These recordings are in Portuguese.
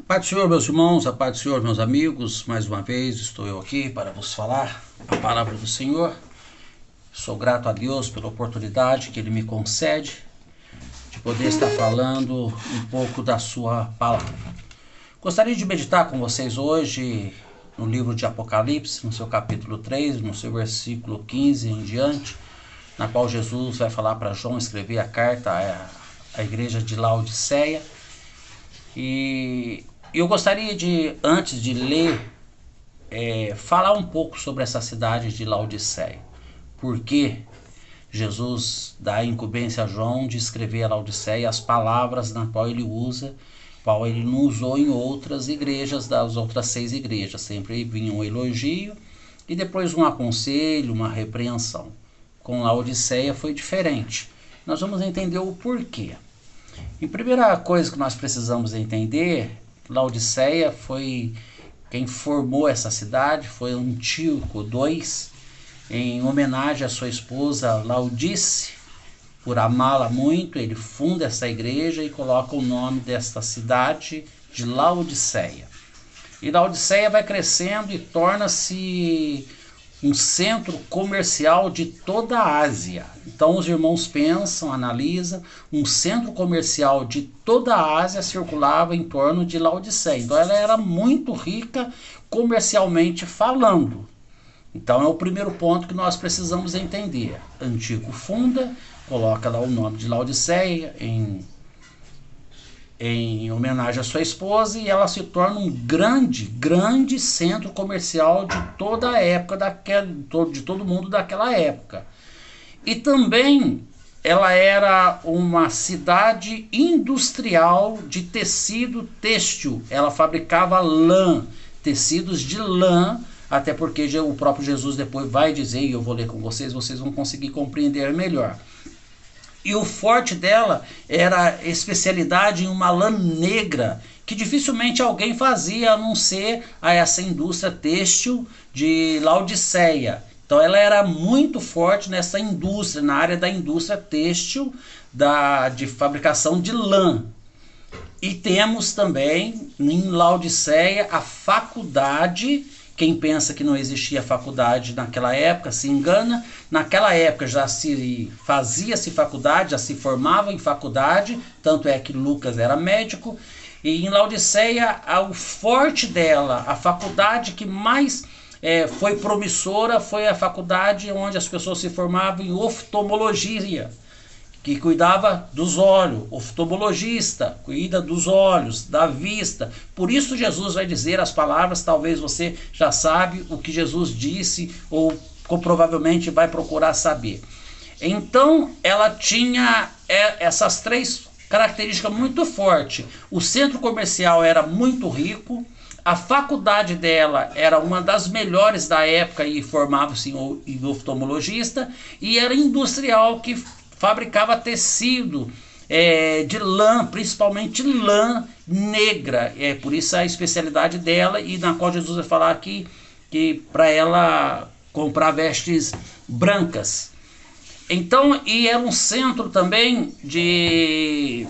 Paz do Senhor, meus irmãos, a paz do Senhor, meus amigos. Mais uma vez estou eu aqui para vos falar a palavra do Senhor. Sou grato a Deus pela oportunidade que Ele me concede de poder estar falando um pouco da sua palavra. Gostaria de meditar com vocês hoje no livro de Apocalipse, no seu capítulo 3, no seu versículo 15 em diante, na qual Jesus vai falar para João escrever a carta à igreja de Laodiceia. E eu gostaria de, antes de ler, falar um pouco sobre essa cidade de Laodiceia. Por que Jesus dá a incumbência a João de escrever a Laodiceia as palavras na qual ele usa, qual ele não usou em outras igrejas, das outras 6 igrejas. Sempre vinha um elogio e depois um aconselho, uma repreensão. Com Laodiceia foi diferente. Nós vamos entender o porquê. A primeira coisa que nós precisamos entender, Laodiceia foi quem formou essa cidade, foi Antíoco II, em homenagem à sua esposa Laodice, por amá-la muito, ele funda essa igreja e coloca o nome desta cidade de Laodiceia. E Laodiceia vai crescendo e torna-se um centro comercial de toda a Ásia. Então os irmãos pensam, analisam, um centro comercial de toda a Ásia circulava em torno de Laodiceia. Então ela era muito rica comercialmente falando. Então é o primeiro ponto que nós precisamos entender. Antíoco funda, coloca lá o nome de Laodiceia em homenagem à sua esposa, e ela se torna um grande centro comercial de toda a época, de todo mundo daquela época. E também ela era uma cidade industrial de tecido têxtil. Ela fabricava lã, tecidos de lã, até porque o próprio Jesus depois vai dizer, e eu vou ler com vocês vão conseguir compreender melhor. E o forte dela era a especialidade em uma lã negra, que dificilmente alguém fazia, a não ser essa indústria têxtil de Laodiceia. Então ela era muito forte nessa indústria, na área da indústria têxtil, de fabricação de lã. E temos também em Laodiceia a faculdade. Quem pensa que não existia faculdade naquela época se engana. Naquela época já se fazia-se faculdade, já se formava em faculdade, tanto é que Lucas era médico. E em Laodiceia, o forte dela, a faculdade que mais foi promissora, foi a faculdade onde as pessoas se formavam em oftalmologia, que cuidava dos olhos. Oftalmologista cuida dos olhos, da vista. Por isso Jesus vai dizer as palavras, talvez você já sabe o que Jesus disse, ou provavelmente vai procurar saber. Então ela tinha essas 3 características muito fortes. O centro comercial era muito rico, a faculdade dela era uma das melhores da época e formava-se em oftalmologista, e era industrial, que fabricava tecido de lã, principalmente lã negra. Por isso a especialidade dela, e na qual Jesus vai falar que para ela comprar vestes brancas. Então, e era um centro também de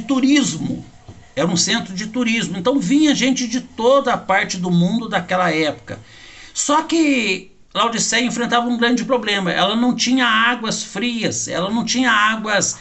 turismo. Era um centro de turismo. Então vinha gente de toda a parte do mundo daquela época. Só que Laodiceia enfrentava um grande problema. Ela não tinha águas frias, ela não tinha águas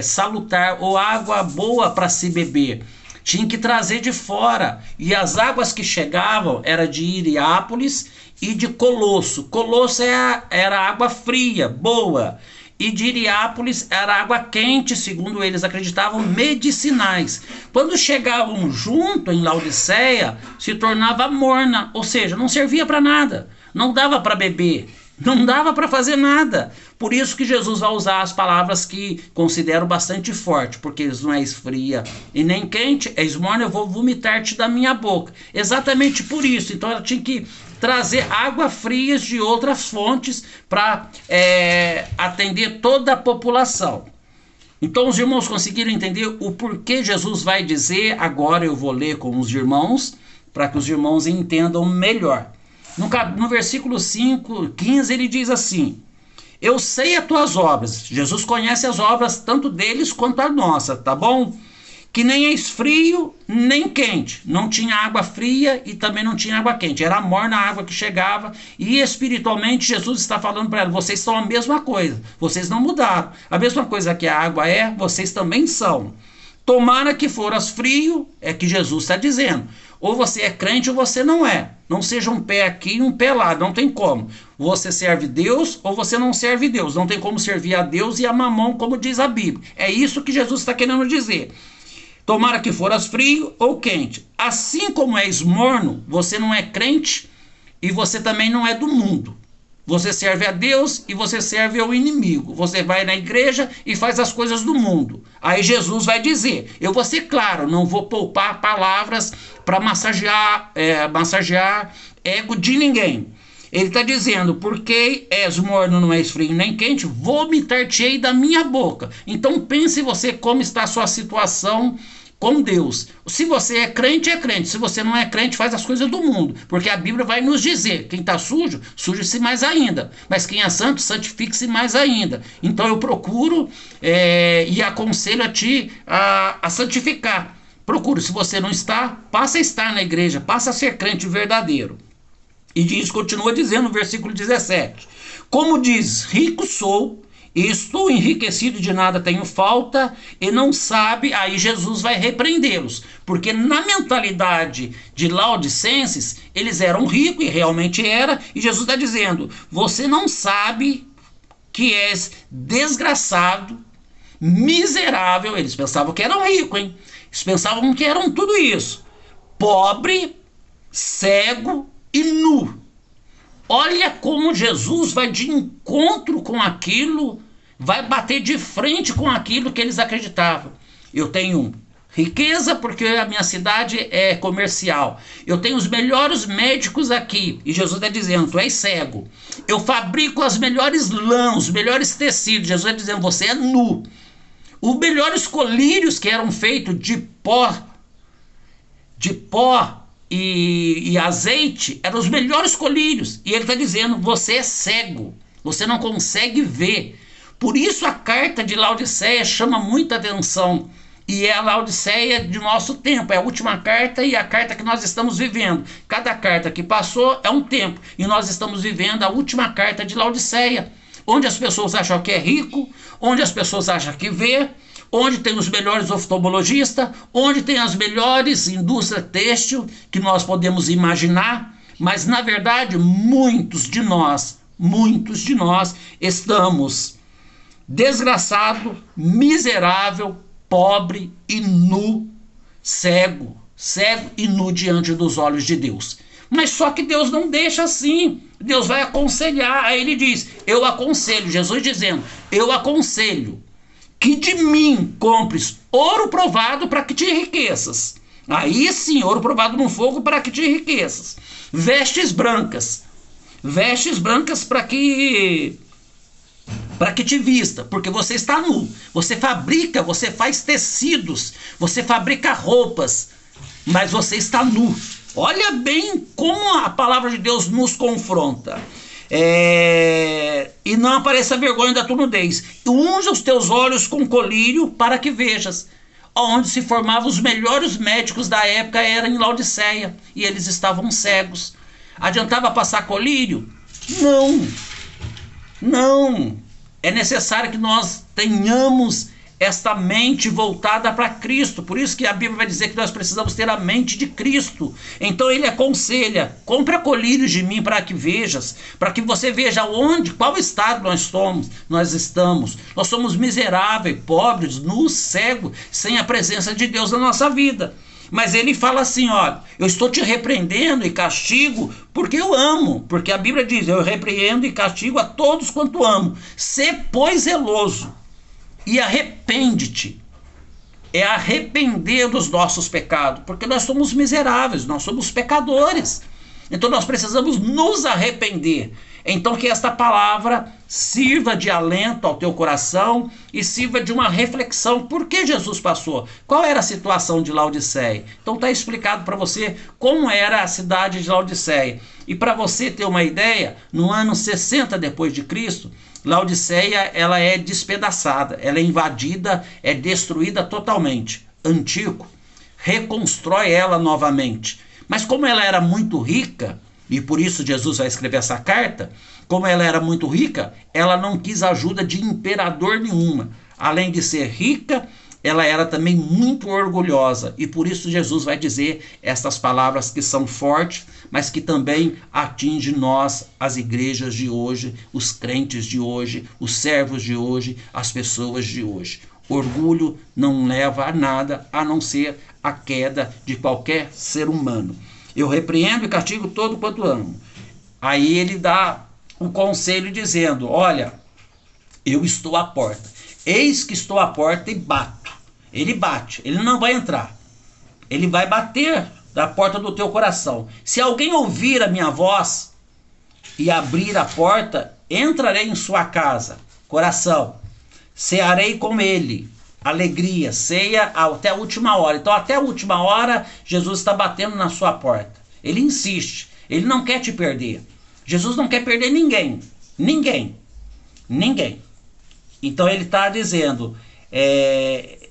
salutar ou água boa para se beber. Tinha que trazer de fora. E as águas que chegavam era de Hierápolis e de Colosso. Colosso era água fria, boa. E de Hierápolis era água quente, segundo eles acreditavam, medicinais. Quando chegavam junto em Laodiceia, se tornava morna, ou seja, não servia para nada, não dava para beber, não dava para fazer nada. Por isso que Jesus vai usar as palavras que considero bastante forte, porque eles não é esfria e nem quente, é morna, eu vou vomitar-te da minha boca. Exatamente por isso. Então ela tinha que trazer água frias de outras fontes para atender toda a população. Então os irmãos conseguiram entender o porquê Jesus vai dizer. Agora eu vou ler com os irmãos, para que os irmãos entendam melhor. No versículo 15 ele diz assim: eu sei as tuas obras. Jesus conhece as obras tanto deles quanto a nossa, tá bom? que nem és frio nem quente. Não tinha água fria e também não tinha água quente. Era morna a água que chegava. E espiritualmente Jesus está falando para ela: vocês são a mesma coisa. Vocês não mudaram. A mesma coisa que a água é, vocês também são. Tomara que foras frio, é que Jesus está dizendo. Ou você é crente ou você não é. Não seja um pé aqui e um pé lá, não tem como. Você serve Deus ou você não serve Deus. Não tem como servir a Deus e a mamão, como diz a Bíblia. É isso que Jesus está querendo dizer. Tomara que foras frio ou quente. Assim como és morno, você não é crente e você também não é do mundo. Você serve a Deus e você serve ao inimigo. Você vai na igreja e faz as coisas do mundo. Aí Jesus vai dizer: eu vou ser claro, não vou poupar palavras para massagear ego de ninguém. Ele está dizendo: porque és morno, não és frio nem quente, vomitar-te-ei da minha boca. Então pense você como está a sua situação com Deus. Se você é crente, é crente. Se você não é crente, faz as coisas do mundo. Porque a Bíblia vai nos dizer: quem está sujo, suje-se mais ainda. Mas quem é santo, santifique-se mais ainda. Então eu procuro e aconselho a ti a santificar. Procure, se você não está, passa a estar na igreja, passa a ser crente verdadeiro. E diz, continua dizendo no versículo 17: como diz, rico sou, e estou enriquecido, de nada tenho falta, e não sabe. Aí Jesus vai repreendê-los, porque na mentalidade de Laodicenses, eles eram ricos, e realmente era, e Jesus está dizendo: você não sabe que és desgraçado, miserável. Eles pensavam que eram ricos, hein? Eles pensavam que eram tudo isso: pobre, cego e nu. Olha como Jesus vai de encontro com aquilo, vai bater de frente com aquilo que eles acreditavam. Eu tenho riqueza porque a minha cidade é comercial. Eu tenho os melhores médicos aqui. E Jesus está dizendo: tu és cego. Eu fabrico as melhores lãs, os melhores tecidos. Jesus está dizendo: você é nu. Os melhores colírios que eram feitos de pó e azeite eram os melhores colírios. E ele está dizendo: você é cego, você não consegue ver. Por isso a carta de Laodiceia chama muita atenção. E é a Laodiceia de nosso tempo, é a última carta e a carta que nós estamos vivendo. Cada carta que passou é um tempo, e nós estamos vivendo a última carta de Laodiceia, onde as pessoas acham que é rico, onde as pessoas acham que vê, onde tem os melhores oftalmologistas, onde tem as melhores indústrias têxtil que nós podemos imaginar. Mas na verdade muitos de nós estamos desgraçado, miserável, pobre e nu, cego e nu diante dos olhos de Deus. Mas só que Deus não deixa assim. Deus vai aconselhar. Aí ele diz: eu aconselho, Jesus dizendo: eu aconselho que de mim compres ouro provado para que te enriqueças. Aí sim, ouro provado no fogo para que te enriqueças. Vestes brancas para que te vista, porque você está nu. Você fabrica, você faz tecidos, você fabrica roupas, mas você está nu. Olha bem como a palavra de Deus nos confronta. E não apareça vergonha da tua nudez. Unja os teus olhos com colírio para que vejas. Onde se formavam os melhores médicos da época era em Laodiceia, e eles estavam cegos. Adiantava passar colírio? Não. É necessário que nós tenhamos esta mente voltada para Cristo. Por isso que a Bíblia vai dizer que nós precisamos ter a mente de Cristo. Então ele aconselha: compra colírios de mim para que vejas, para que você veja qual estado nós estamos. Nós somos miseráveis, pobres, nus, cegos, sem a presença de Deus na nossa vida. Mas ele fala assim: olha, eu estou te repreendendo e castigo porque eu amo. Porque a Bíblia diz: eu repreendo e castigo a todos quanto amo. Sê, pois, zeloso e arrepende-te. É arrepender dos nossos pecados, porque nós somos miseráveis, nós somos pecadores. Então nós precisamos nos arrepender. Então que esta palavra sirva de alento ao teu coração e sirva de uma reflexão. Por que Jesus passou? Qual era a situação de Laodiceia? Então está explicado para você como era a cidade de Laodiceia. E para você ter uma ideia, no ano 60 depois de Cristo, Laodiceia ela é despedaçada, ela é invadida, é destruída totalmente. antigo, reconstrói ela novamente. Mas como ela era muito rica, e por isso Jesus vai escrever essa carta, como ela era muito rica, ela não quis ajuda de imperador nenhuma. Além de ser rica, ela era também muito orgulhosa, e por isso Jesus vai dizer estas palavras que são fortes, mas que também atingem nós, as igrejas de hoje, os crentes de hoje, os servos de hoje, as pessoas de hoje. Orgulho não leva a nada a não ser a queda de qualquer ser humano. Eu repreendo e castigo todo quanto amo. Aí ele dá um conselho dizendo: olha, eu estou à porta. Eis que estou à porta e bato. Ele bate, ele não vai entrar. Ele vai bater na porta do teu coração. Se alguém ouvir a minha voz e abrir a porta, entrarei em sua casa, coração. Cearei com ele, alegria, ceia até a última hora. Então até a última hora Jesus está batendo na sua porta. Ele insiste, ele não quer te perder. Jesus não quer perder ninguém, ninguém. Então ele está dizendo,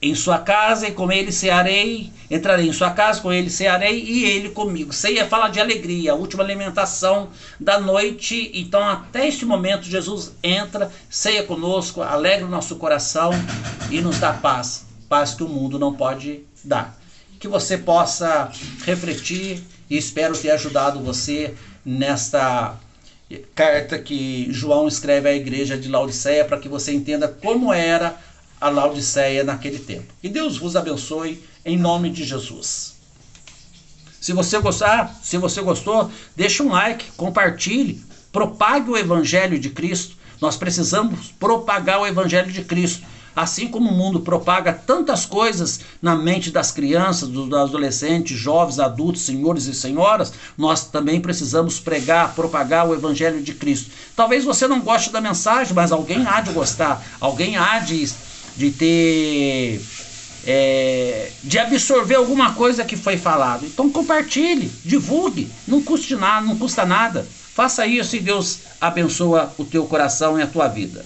em sua casa e com ele cearei, entrarei em sua casa, com ele cearei e ele comigo. Ceia fala de alegria, a última alimentação da noite. Então até este momento Jesus entra, ceia conosco, alegra o nosso coração e nos dá paz, paz que o mundo não pode dar. Que você possa refletir, e espero ter ajudado você nesta carta que João escreve à igreja de Laodiceia, para que você entenda como era a Laodiceia naquele tempo. Que Deus vos abençoe em nome de Jesus. Se você gostou, deixa um like, compartilhe, propague o Evangelho de Cristo. Nós precisamos propagar o Evangelho de Cristo. Assim como o mundo propaga tantas coisas na mente das crianças, dos adolescentes, jovens, adultos, senhores e senhoras, nós também precisamos propagar o Evangelho de Cristo. Talvez você não goste da mensagem, mas alguém há de gostar, alguém há de absorver alguma coisa que foi falado. Então compartilhe, divulgue, não custa nada, Faça isso e Deus abençoa o teu coração e a tua vida.